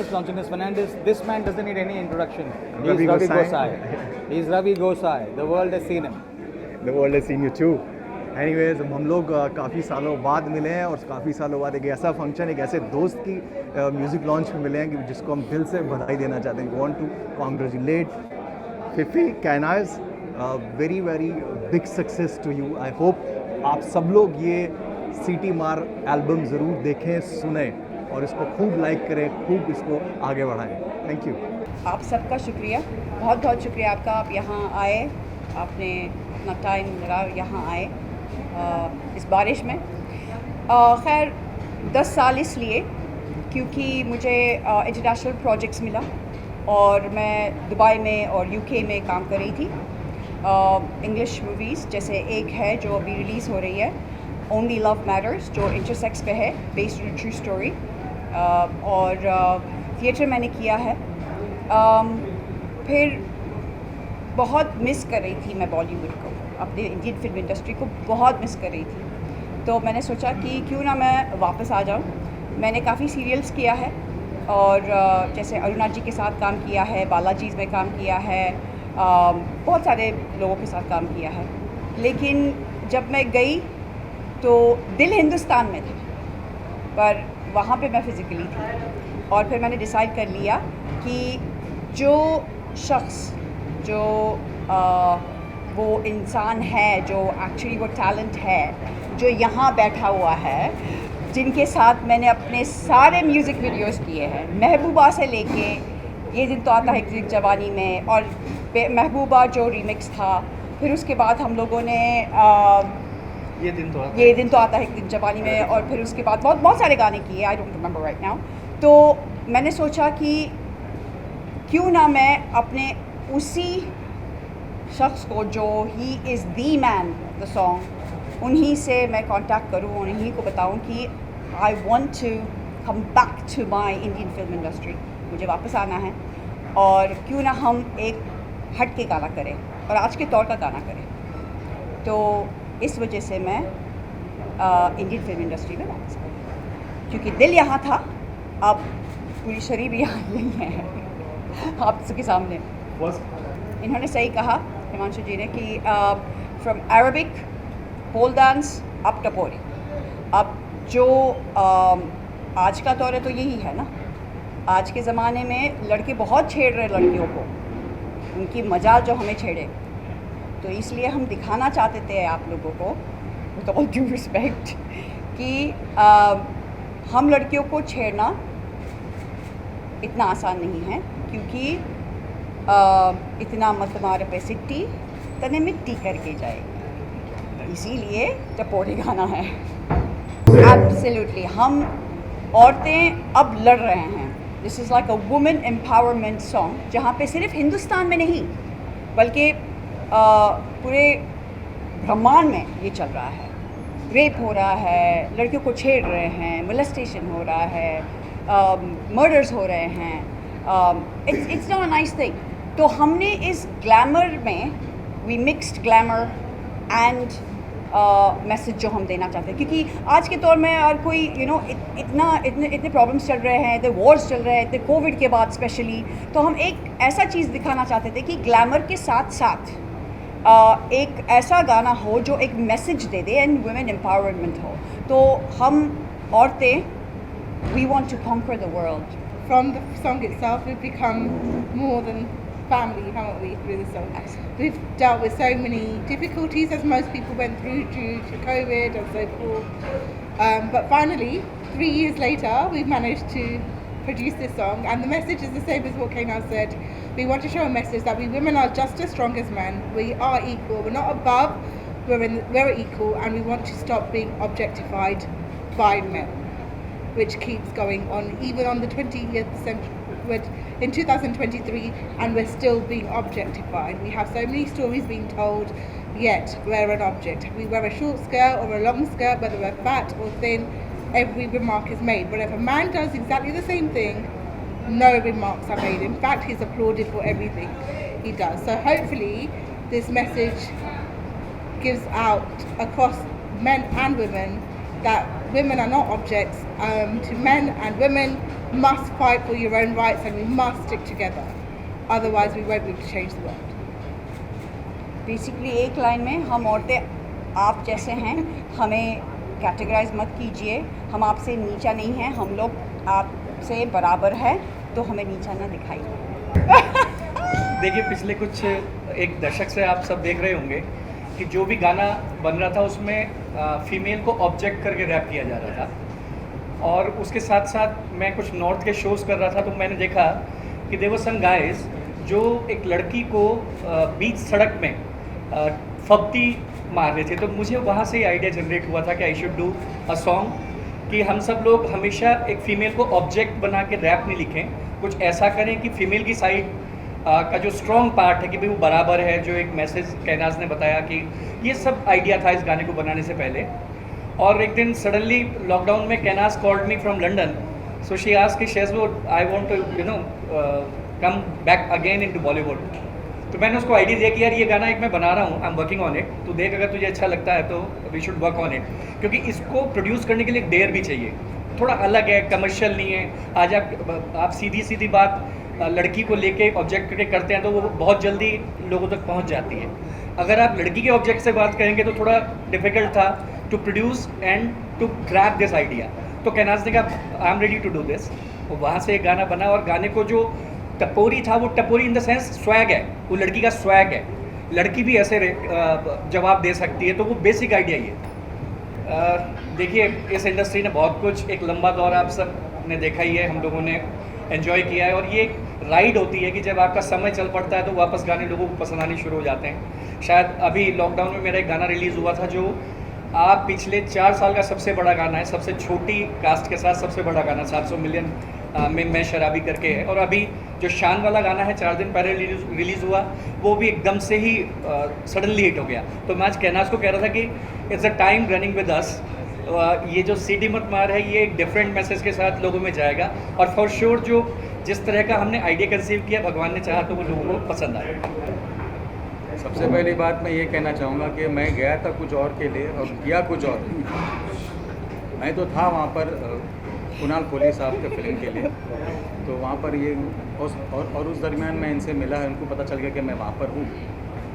Longinus Fernandez. This man doesn't need any introduction. He's Ravi Ravi Gosai. Gosai. He's Ravi Gosai. The world has seen him. The world has seen you too. Anyways, हम लोग काफ़ी सालों बाद मिले हैं और काफ़ी सालों बाद एक ऐसा फंक्शन, एक ऐसे दोस्त की म्यूज़िक लॉन्च में मिले हैं कि जिसको हम दिल से बधाई देना चाहते हैं. वांट टू कॉन्ग्रेचुलेट फिफी कैनाज. Very very big success to you. I hope आप सब लोग ये सीटी मार एल्बम ज़रूर देखें, सुने और इसको खूब लाइक करें, खूब इसको आगे बढ़ाएं. Thank you. आप सबका शुक्रिया, बहुत बहुत शुक्रिया आपका. आप यहाँ आए, आपने अपना टाइम लगा यहाँ आए इस बारिश में. खैर 10 साल इसलिए क्योंकि मुझे इंटरनेशनल प्रोजेक्ट्स मिला और मैं दुबई में और यूके में काम कर रही थी. इंग्लिश मूवीज़ जैसे एक है जो अभी रिलीज़ हो रही है, ओनली लव मैटर्स, जो इंटरसेक्स पे है, बेस्ड ऑन ट्रू स्टोरी. और थिएटर मैंने किया है. फिर बहुत मिस कर रही थी मैं बॉलीवुड को, अपने इंडियन फिल्म इंडस्ट्री को बहुत मिस कर रही थी. तो मैंने सोचा कि क्यों ना मैं वापस आ जाऊं. मैंने काफ़ी सीरियल्स किया है और जैसे अरुणा जी के साथ काम किया है, बालाजीज़ में काम किया है, बहुत सारे लोगों के साथ काम किया है. लेकिन जब मैं गई तो दिल हिंदुस्तान में था, पर वहाँ पे मैं फ़िज़िकली थी. और फिर मैंने डिसाइड कर लिया कि जो शख्स, जो वो इंसान है, जो एक्चुअली वो टैलेंट है, जो यहाँ बैठा हुआ है, जिनके साथ मैंने अपने सारे म्यूज़िक वीडियोस किए हैं, महबूबा से लेके ये दिन तो आता है एक दिन जवानी में, और महबूबा जो रीमिक्स था, फिर उसके बाद हम लोगों ने ये दिन तो आता है एक दिन जवानी में, और फिर उसके बाद बहुत बहुत सारे गाने किए. I don't remember right now. तो मैंने सोचा कि क्यों ना मैं अपने उसी शख्स को जो he is the man the song, उन्हीं से मैं कांटेक्ट करूं, उन्हीं को बताऊं कि I want to come back to my Indian film industry. मुझे वापस आना है और क्यों ना हम एक हट के गाना करें और आज के तौर का गाना करें. तो इस वजह से मैं इंडियन फिल्म इंडस्ट्री में वापस आई, क्योंकि दिल यहाँ था, अब पूरी शरीर भी यहाँ नहीं है आप सबके सामने. इन्होंने सही कहा हिमांशु जी ने कि फ्रॉम अरबिक पोल डांस अप टपोरी. अब जो आज का दौर है तो यही है ना. आज के ज़माने में लड़के बहुत छेड़ रहे लड़कियों को, उनकी मजाल जो हमें छेड़े. तो इसलिए हम दिखाना चाहते थे आप लोगों को, विद ऑल ड्यू रिस्पेक्ट, कि हम लड़कियों को छेड़ना इतना आसान नहीं है, क्योंकि इतना मत मार पे सिट्टी तने मिट्टी करके जाएगी. इसीलिए टपोरी गाना है. एब्सोल्युटली हम औरतें अब लड़ रहे हैं. This is like a women empowerment song, जहाँ पे सिर्फ हिंदुस्तान में नहीं बल्कि पूरे ब्रह्मांड में ये चल रहा है. रेप हो रहा है, लड़कियों को छेड़ रहे हैं, मोलेस्टेशन हो रहा है, मर्डर्स हो रहे हैं. It's not a nice thing. तो हमने इस ग्लैमर में, we mixed glamour and message जो हम देना चाहते हैं, क्योंकि आज के दौर में और कोई इतने प्रॉब्लम्स चल रहे हैं, इतने वॉर्स चल रहे हैं, इतने कोविड के बाद स्पेशली. तो हम एक ऐसा चीज़ दिखाना चाहते थे कि ग्लैमर के साथ साथ एक ऐसा गाना हो जो एक मैसेज दे दे एंड वुमेन एम्पावरमेंट हो. तो हम औरतें, we want to conquer the world. From the song itself, we've become more than family, haven't we, through the song? We've dealt with so many difficulties, as most people went through due to COVID and so forth. But finally, 3 years later, we've managed to produce this song, and the message is the same as what Kainaz said. We want to show a message that we women are just as strong as men. We are equal. We're not above. We're equal, and we want to stop being objectified by men, which keeps going on even on the 20th century, in 2023, and we're still being objectified. We have so many stories being told, yet we're an object. We wear a short skirt or a long skirt, whether we're fat or thin, every remark is made. But if a man does exactly the same thing, no remarks are made. In fact, he's applauded for everything he does. So hopefully this message gives out across men and women that women are not objects to men, and women must fight for your own rights, and we must stick together. Otherwise, we won't be able to change the world. Basically एक line में, हम औरतें आप जैसे हैं, हमें categorise मत कीजिए, हम आपसे नीचा नहीं हैं, हम लोग आपसे बराबर है, तो हमें नीचा ना दिखाइए। देखिए, पिछले कुछ एक दशक से आप सब देख रहे होंगे कि जो भी गाना बन रहा था उसमें फीमेल को ऑब्जेक्ट करके रैप किया जा रहा था। और उसके साथ साथ मैं कुछ नॉर्थ के शोज़ कर रहा था, तो मैंने देखा कि देयर वर सम गाइस जो एक लड़की को बीच सड़क में फब्ती मार रहे थे। तो मुझे वहाँ से आइडिया जनरेट हुआ था कि I should do a song कि हम सब लोग हमेशा एक फ़ीमेल को ऑब्जेक्ट बना के रैप नहीं लिखें, कुछ ऐसा करें कि फ़ीमेल की साइड का जो स्ट्रॉन्ग पार्ट है कि भाई वो बराबर है, जो एक मैसेज कैनाज ने बताया कि ये सब आइडिया था इस गाने को बनाने से पहले। और एक दिन सडनली लॉकडाउन में Kainaz called me from London, so she asked कि should I want to come back again into Bollywood. तो मैंने उसको आइडिया दिया कि यार ये गाना एक मैं बना रहा हूँ, I am working on it, तो देख अगर तुझे अच्छा लगता है तो we should work on it, क्योंकि इसको प्रोड्यूस करने के लिए एक डेयर भी चाहिए, थोड़ा अलग है, कमर्शियल नहीं है। आज आप सीधी सीधी बात लड़की को लेके ऑब्जेक्ट करके करते हैं तो वो बहुत जल्दी लोगों तक पहुंच जाती है। अगर आप लड़की के ऑब्जेक्ट से बात करेंगे तो थोड़ा डिफिकल्ट था to produce and to grab this idea. तो कैनाज ने कहा I am ready to do this, वो वहाँ से एक गाना बना। और गाने को जो टपोरी था, वो टपोरी इन द सेंस स्वैग है, वो लड़की का स्वैग है, लड़की भी ऐसे जवाब दे सकती है, तो वो बेसिक आइडिया ये। देखिए, इस इंडस्ट्री ने बहुत कुछ, एक लंबा दौर आप सब ने देखा ही है, हम लोगों ने एंजॉय किया है, और ये एक राइड होती है कि जब आपका समय चल पड़ता है तो वापस गाने लोगों को पसंद आने शुरू हो जाते हैं। शायद अभी लॉकडाउन में मेरा एक गाना रिलीज़ हुआ था जो आप पिछले 4 साल का सबसे बड़ा गाना है, सबसे छोटी कास्ट के साथ सबसे बड़ा गाना, 700 मिलियन में मैं शराबी करके है। और अभी जो शान वाला गाना है 4 दिन पहले रिलीज़ हुआ, वो भी एकदम से ही सडनली हिट हो गया। तो मैं आज कैनाज को कह रहा था कि it's a time running with us, ये जो सीटी मत मार है ये एक डिफरेंट मैसेज के साथ लोगों में जाएगा, और फॉर श्योर जो जिस तरह का हमने आइडिया कंसीव किया, भगवान ने चाहा तो वो लोगों को पसंद आया। सबसे पहली बात मैं ये कहना चाहूँगा कि मैं गया था कुछ और के लिए और किया कुछ और। मैं तो था वहाँ पर कुणाल कोहली साहब के फिल्म के लिए, तो वहाँ पर ये और उस दरमियान मैं इनसे मिला, उनको पता चल गया कि मैं वहाँ पर हूँ।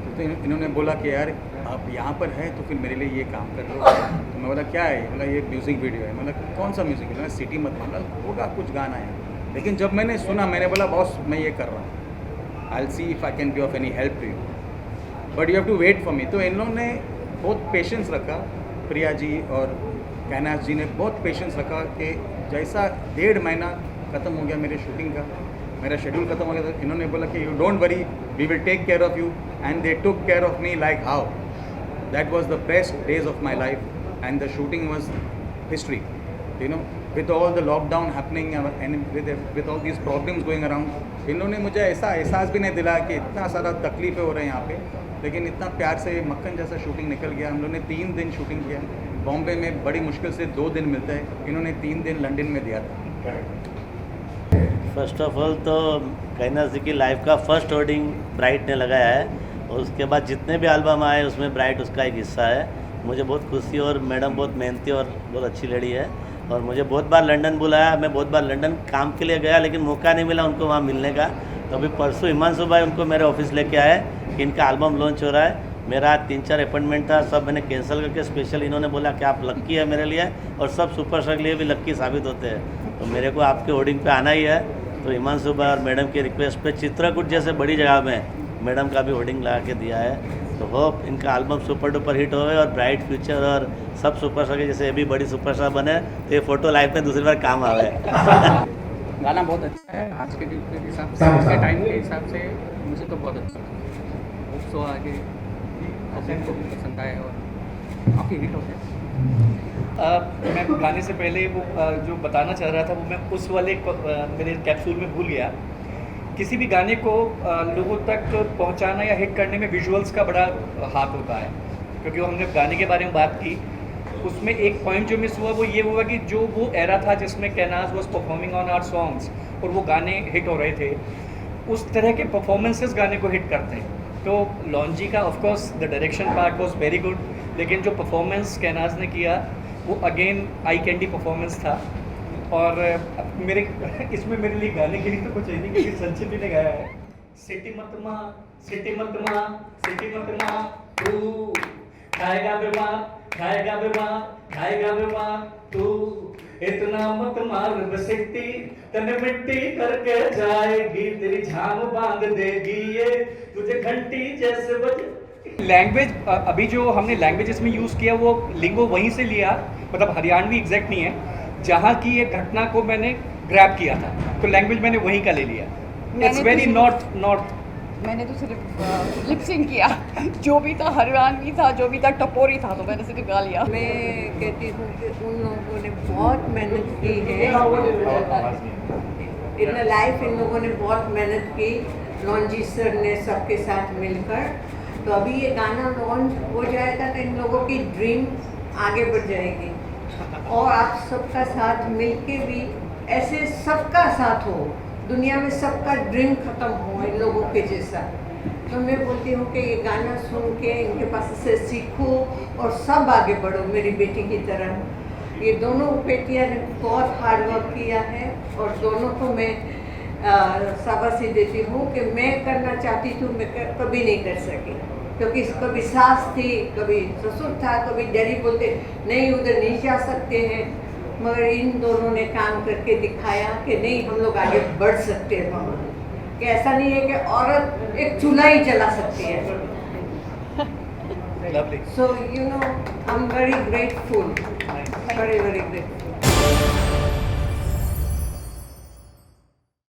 तो इन्होंने बोला कि यार आप यहाँ पर हैं तो फिर मेरे लिए ये काम कर लो। तो मैं बोला क्या है, बोला ये म्यूज़िक वीडियो है। मतलब कौन सा म्यूज़िक वीडियो है? सिटी मत मतलब होगा कुछ गाना है। लेकिन जब मैंने सुना, मैंने बोला बॉस मैं ये कर रहा हूँ, I will see if I can be of any help to you, but you have to wait for me. तो इन लोगों ने बहुत पेशेंस रखा, प्रिया जी और कैनाज जी ने बहुत पेशेंस रखा कि जैसा 1.5 महीना ख़त्म हो गया मेरे शूटिंग का, मेरा शेड्यूल ख़त्म हो गया, तो इन्होंने बोला कि you don't worry, we will take care of you, and they took care of me like how that was the best days of my life and the shooting was history, you know, with all the lockdown happening and with all these problems going around. इन्होंने मुझे ऐसा एहसास भी नहीं दिलाया कि इतना सारा तकलीफ़ें हो रहे हैं यहाँ पे, लेकिन इतना प्यार से मक्खन जैसा शूटिंग निकल गया। हम लोगों ने 3 दिन शूटिंग किया, बॉम्बे में बड़ी मुश्किल से 2 दिन मिलता है, इन्होंने 3 दिन लंदन में दिया था। फर्स्ट ऑफ ऑल तो कैनाज जी की लाइफ का फर्स्ट होर्डिंग ब्राइट ने लगाया है, और उसके बाद जितने भी एल्बम आए उसमें ब्राइट उसका एक हिस्सा है। मुझे बहुत खुशी, और मैडम बहुत मेहनती और बहुत अच्छी लड़ी है, और मुझे बहुत बार लंदन बुलाया, मैं बहुत बार लंदन काम के लिए गया, लेकिन मौका नहीं मिला उनको वहाँ मिलने का। तो अभी परसों हिमांशु भाई उनको मेरे ऑफिस लेके आए कि इनका एल्बम लॉन्च हो रहा है। मेरा 3-4 अपॉइंटमेंट था, सब मैंने कैंसिल करके स्पेशल इन्होंने बोला कि आप लक्की है मेरे लिए, और सब सुपरस्टार के लिए भी लक्की साबित होते हैं। तो मेरे को आपके होर्डिंग पे आना ही है। तो हिमांशु भाई और मैडम की रिक्वेस्ट पे चित्रकूट जैसे बड़ी जगह में मैडम का भी होर्डिंग लगा के दिया है। तो होप इनका एल्बम सुपर डुपर हिट होवे और ब्राइट फ्यूचर और सब सुपरस्टार के जैसे अभी बड़ी सुपरस्टार बने, तो ये फोटो लाइफ में दूसरी बार काम आवे। गाना बहुत अच्छा है, आज के डेट के हिसाब से, आज के टाइम के हिसाब से मुझे तो बहुत अच्छा लगा। तो आगे पब्लिक को भी पसंद आए और काफ़ी हिट हो गया। मैं गाने से पहले वो जो बताना चाह रहा था वो मैं उस वाले मेरे कैप्सूल में भूल गया। किसी भी गाने को लोगों तक पहुंचाना या हिट करने में विजुअल्स का बड़ा हाथ होता है, क्योंकि वो हमने गाने के बारे में बात की, उसमें एक पॉइंट जो मिस हुआ वो ये हुआ कि जो वो एरा था जिसमें Kainaz was performing on our songs और वो गाने हिट हो रहे थे, उस तरह के परफॉर्मेंसेस गाने को हिट करते हैं। तो लॉन्जी का of course the direction part was very good, लेकिन जो परफॉर्मेंस कैनाज ने किया वो अगेन आई कैंडी परफॉर्मेंस था। और मेरे इसमें मेरे लिए गाने के लिए तो कुछ है नहीं, क्योंकि संचित जी ने गाया है सिटी मत माँ, सिटी मत माँ, सिटी मत माँ, तू खाएगा बीमार, खाएगा बीमार, खाएगा बीमार, तू इतना मत मार बसिट्टी, तने मिट्टी करके जाएगी, तेरी झाम बांध देगी ये, तुझे घंटी जैसे बजे। लैंग्वेज अभी जो हमने लैंग्वेजेस में यूज़ किया वो लिंगो वहीं से लिया, मतलब हरियाणवी एग्जैक्ट नहीं है, जहाँ की एक घटना को मैंने ग्रैब किया था, तो लैंग्वेज मैंने वहीं का ले लिया। It's very north. मैंने तो सिर्फ लिपसिंग किया, जो भी था हरियाणवी था, जो भी था टपोरी था, तो मैंने सिर्फ गा लिया। मैं कहती हूँ कि उन लोगों ने बहुत मेहनत की है, इन लाइफ इन लोगों ने बहुत मेहनत की, लॉन्जी सर ने सबके साथ मिलकर। तो अभी ये गाना लॉन्च हो जाएगा तो इन लोगों की ड्रीम आगे बढ़ जाएगी, और आप सबका साथ मिलके भी ऐसे सबका साथ हो, दुनिया में सबका ड्रीम ख़त्म हो इन लोगों के जैसा। तो मैं बोलती हूँ कि ये गाना सुन के इनके पास से सीखो और सब आगे बढ़ो मेरी बेटी की तरह। ये दोनों बेटियाँ ने बहुत हार्ड वर्क किया है, और दोनों को मैं शाबाशी देती हूँ कि मैं करना चाहती थी, मैं कभी नहीं कर सकी, क्योंकि कभी सास थी, कभी ससुर था, कभी डैडी बोलते नहीं उधर नहीं जा सकते हैं, मगर इन दोनों ने काम करके दिखाया कि नहीं हम लोग आगे बढ़ सकते हैं, कि ऐसा नहीं है कि औरत एक चूल्हा ही जला सकती है। So you know I am very grateful, very very grateful.